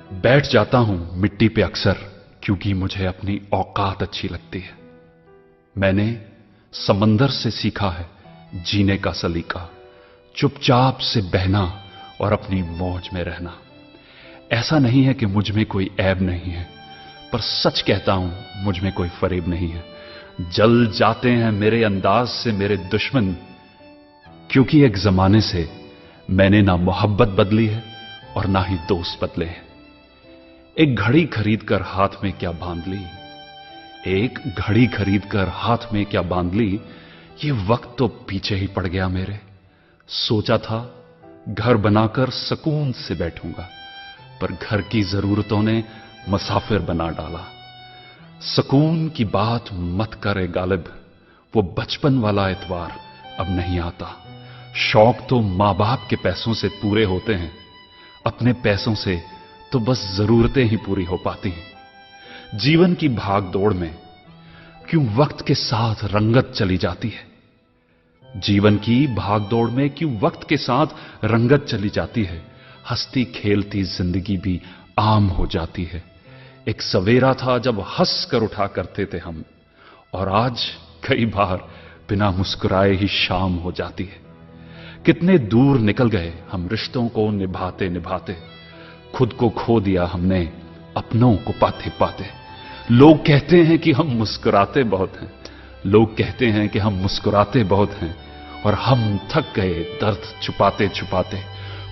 बैठ जाता हूं मिट्टी पे अक्सर क्योंकि मुझे अपनी औकात अच्छी लगती है। मैंने समंदर से सीखा है जीने का सलीका, चुपचाप से बहना और अपनी मौज में रहना। ऐसा नहीं है कि मुझ में कोई ऐब नहीं है, पर सच कहता हूं मुझ में कोई फरेब नहीं है। जल जाते हैं मेरे अंदाज से मेरे दुश्मन, क्योंकि एक जमाने से मैंने ना मोहब्बत बदली है और ना ही दोस्त बदले हैं। एक घड़ी खरीद कर हाथ में क्या बांध ली, एक घड़ी खरीद कर हाथ में क्या बांध ली, ये वक्त तो पीछे ही पड़ गया मेरे। सोचा था घर बनाकर सुकून से बैठूंगा, पर घर की जरूरतों ने मुसाफिर बना डाला। सुकून की बात मत करे गालिब, वो बचपन वाला एतवार अब नहीं आता। शौक तो मां बाप के पैसों से पूरे होते हैं, अपने पैसों से तो बस जरूरतें ही पूरी हो पाती हैं। जीवन की भाग दौड़ में क्यों वक्त के साथ रंगत चली जाती है, जीवन की भाग दौड़ में क्यों वक्त के साथ रंगत चली जाती है। हंसती खेलती जिंदगी भी आम हो जाती है। एक सवेरा था जब हंस कर उठा करते थे हम, और आज कई बार बिना मुस्कुराए ही शाम हो जाती है। कितने दूर निकल गए हम रिश्तों को निभाते निभाते, खुद को खो दिया हमने अपनों को पाते पाते। लोग कहते हैं कि हम मुस्कुराते बहुत हैं, लोग कहते हैं कि हम मुस्कुराते बहुत हैं, और हम थक गए दर्द छुपाते छुपाते।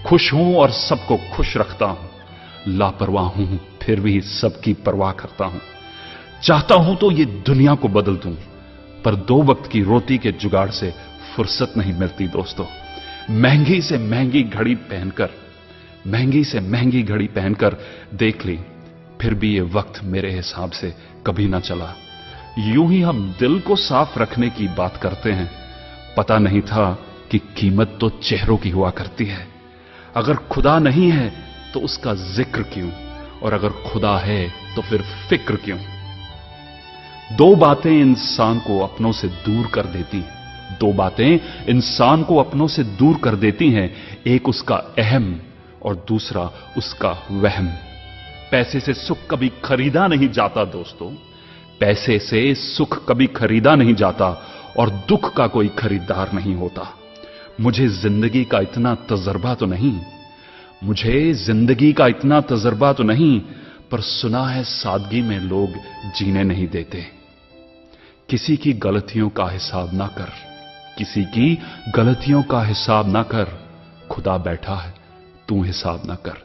खुश हूं और सबको खुश रखता हूं, लापरवाह हूं फिर भी सबकी परवाह करता हूं। चाहता हूं तो ये दुनिया को बदल दूं, पर दो वक्त की रोटी के जुगाड़ से फुर्सत नहीं मिलती दोस्तों। महंगी से महंगी घड़ी पहनकर, महंगी से महंगी घड़ी पहनकर देख ली, फिर भी ये वक्त मेरे हिसाब से कभी ना चला। यूं ही हम दिल को साफ रखने की बात करते हैं, पता नहीं था कि कीमत तो चेहरों की हुआ करती है। अगर खुदा नहीं है तो उसका जिक्र क्यों, और अगर खुदा है तो फिर फिक्र क्यों। दो बातें इंसान को अपनों से दूर कर देती हैं, दो बातें इंसान को अपनों से दूर कर देती हैं। एक उसका अहम और दूसरा उसका वहम। पैसे से सुख कभी खरीदा नहीं जाता दोस्तों, पैसे से सुख कभी खरीदा नहीं जाता, और दुख का कोई खरीदार नहीं होता। मुझे जिंदगी का इतना तजर्बा तो नहीं, मुझे जिंदगी का इतना तजर्बा तो नहीं, पर सुना है सादगी में लोग जीने नहीं देते। किसी की गलतियों का हिसाब ना कर, किसी की गलतियों का हिसाब ना कर, खुदा बैठा है तू हिसाब ना कर।